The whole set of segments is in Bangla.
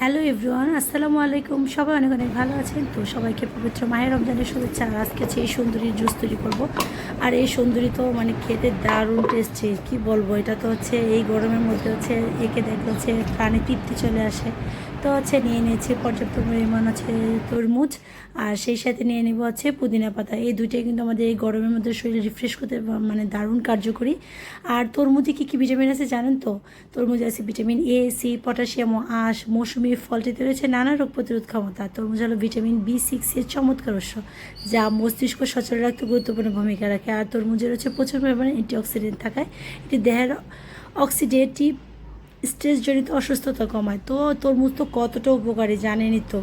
হ্যালো এভরিওয়ান, আসসালামু আলাইকুম। সবাই অনেক অনেক ভালো আছেন তো। সবাইকে পবিত্র মাহের রমজানের শুভেচ্ছা। আর আজকে এই সুন্দরীর জুস তৈরি করবো। আর এই সুন্দরী তো খেতে দারুণ টেস্টি, কি বলবো। এটা তো এই গরমের মধ্যে একে দেখলে প্রাণে তৃপ্তি চলে আসে। তো নিয়ে নিয়েছি পর্যাপ্ত পরিমাণ তরমুজ, আর সেই সাথে নিয়ে নেব পুদিনা পাতা। এই দুইটাই কিন্তু আমাদের এই গরমের মধ্যে শরীর রিফ্রেশ করতে দারুণ কার্যকরী। আর তরমুজে কী কী ভিটামিন আছে জানেন তো? তরমুজে আছে ভিটামিন এ, সি, পটাশিয়াম ও আঁশ। মৌসুমি ফলটিতে রয়েছে নানা রোগ প্রতিরোধ ক্ষমতা। তরমুজ হলো ভিটামিন B6 এর চমৎকার উৎস, যা মস্তিষ্ক সচল রাখতে গুরুত্বপূর্ণ ভূমিকা রাখে। আর তরমুজের প্রচুর পরিমাণে অ্যান্টিঅক্সিডেন্ট থাকায় এটি দেহের অক্সিডেটিভ স্ট্রেসজনিত অসুস্থতা কমায়। তো তরমুজ তো কতটা উপকারী জানেনই তো।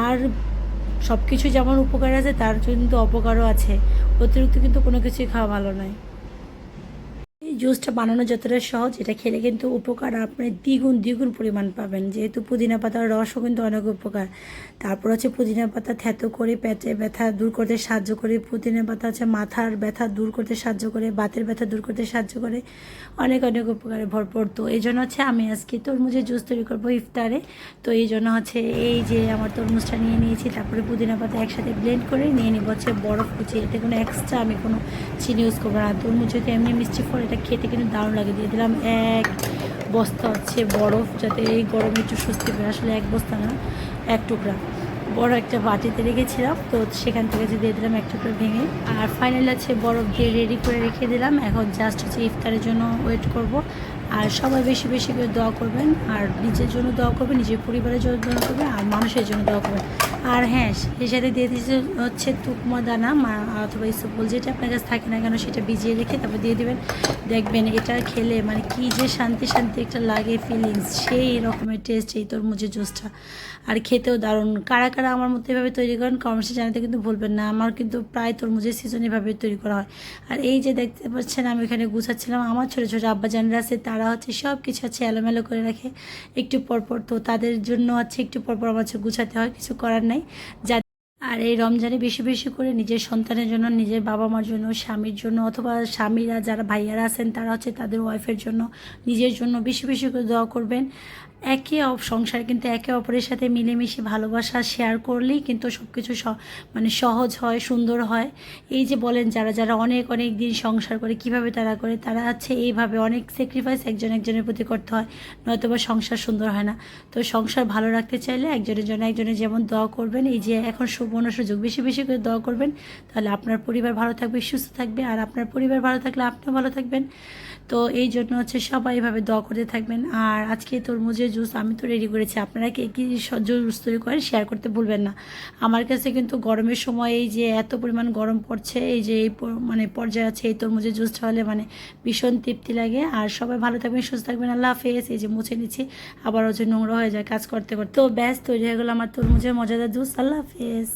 আর সব কিছু যেমন উপকার আছে, তার কিন্তু অপকারও আছে। অতিরিক্ত কিন্তু কোনো কিছুই খাওয়া ভালো নয়। এই জুসটা বানানো যতটা সহজ, এটা খেলে কিন্তু উপকার আপনি দ্বিগুণ পরিমাণ পাবেন। যেহেতু পুদিনা পাতার রসও কিন্তু অনেক উপকার। তারপর পুদিনা পাতা থেতো করে পেটে ব্যথা দূর করতে সাহায্য করে। পুদিনা পাতা মাথার ব্যথা দূর করতে সাহায্য করে, বাতের ব্যথা দূর করতে সাহায্য করে। অনেক অনেক উপকারে ভরপুর। তো এই জন্য আমি আজকে তরমুজের জুস তৈরি করবো ইফতারে। তো এই জন্য এই যে আমার তরমুজটা নিয়ে নিয়েছি, তারপরে পুদিনা পাতা একসাথে ব্লেন্ড করে নিয়ে নিব বরফ কুচিয়ে। এতে কোনো এক্সট্রা আমি কোনো চিনি ইউজ করবো না। তরমুজ যদি এমনি মিষ্টি ফল, এটা খেতে কিন্তু দারুণ লাগে। দিয়ে দিলাম এক বস্তা বরফ, যাতে এই গরমে একটু স্বস্তি পায়। আসলে এক বস্তা না, এক টুকরা। বড় একটা বাটিতে রেখেছিলাম, তো সেখান থেকে দিয়ে দিলাম এক টুকরা ভেঙে। আর ফাইনাল বরফ দিয়ে রেডি করে রেখে দিলাম। এখন জাস্ট ইফতারের জন্য ওয়েট করব। আর সবাই বেশি বেশি করে দোয়া করবেন, আর নিজের জন্য দোয়া করবেন, নিজের পরিবারের জন্য দোয়া করবেন, আর মানুষের জন্য দোয়া করবেন। আর হ্যাঁ, সেই সাথে দিয়ে দিয়েছে তুকমা দানা অথবা ইসবগুল, যেটা আপনার কাছে থাকে না কেন সেটা ভিজিয়ে রেখে তারপর দিয়ে দেবেন। দেখবেন এটা খেলে কি যে শান্তি একটা লাগে ফিলিংস, সেই রকমের টেস্ট এই তরমুজের জুসটা। আর খেতেও দারুণ। কারা কারা আমার মতো এভাবে তৈরি করেন কমেন্টসে জানাতে কিন্তু ভুলবেন না। আমার কিন্তু প্রায় তরমুজের সিজন এভাবে তৈরি করা হয়। আর এই যে দেখতে পাচ্ছেন, আমি এখানে গুছাচ্ছিলাম। আমার ছোটো ছোটো আব্বাজানরা আছে, তারা সব কিছু এলোমেলো করে রাখে একটু পরপর। তো তাদের জন্য একটু পরপর আমার গুছাতে হয়, কিছু করার নাই। আর এই রমজানে বেশি বেশি করে নিজের সন্তানের জন্য, নিজের বাবা মার জন্য, স্বামীর জন্য, অথবা স্বামীরা যারা ভাইয়ারা আছেন তারা তাদের ওয়াইফের জন্য, নিজের জন্য বেশি বেশি করে দোয়া করবেন। সংসার কিন্তু একে অপরের সাথে মিলেমিশে ভালোবাসা শেয়ার করলেই কিন্তু সব কিছু সহজ হয়, সুন্দর হয়। এই যে বলেন, যারা যারা অনেক অনেক দিন সংসার করে, কিভাবে তারা করে, তারা এইভাবে অনেক স্যাক্রিফাইস একজনের প্রতি করতে হয়, নয়তোবা সংসার সুন্দর হয় না। তো সংসার ভালো রাখতে চাইলে একজনের জন্য একজনের যেমন দোয়া করবেন, এই যে এখন সুবর্ণ সুযোগ, বেশি বেশি করে দোয়া করবেন। তাহলে আপনার পরিবার ভালো থাকবে, সুস্থ থাকবে, আর আপনার পরিবার ভালো থাকলে আপনিও ভালো থাকবেন। তো এই জন্য সবাই এইভাবে দোয়া করতে থাকবেন। আর আজকে তরমুজের জুস আমি তো রেডি করেছি। আপনারা কে কী জুস তৈরি করেন শেয়ার করতে ভুলবেন না। আমার কাছে কিন্তু গরমের সময় এই যে এত পরিমাণ গরম পড়ছে, এই যে এই পর্যায়ে এই তরমুজের জুসটা হলে ভীষণ তৃপ্তি লাগে। আর সবাই ভালো থাকবেন, সুস্থ থাকবেন। আল্লাহ হাফেজ। এই যে মুছে নিচ্ছি, আবার নোংরা হয়ে যায় কাজ করতে করতে। তো ব্যাস তৈরি হয়ে গেলো আমার তরমুজের মজাদার জুস। আল্লাহ হাফেজ।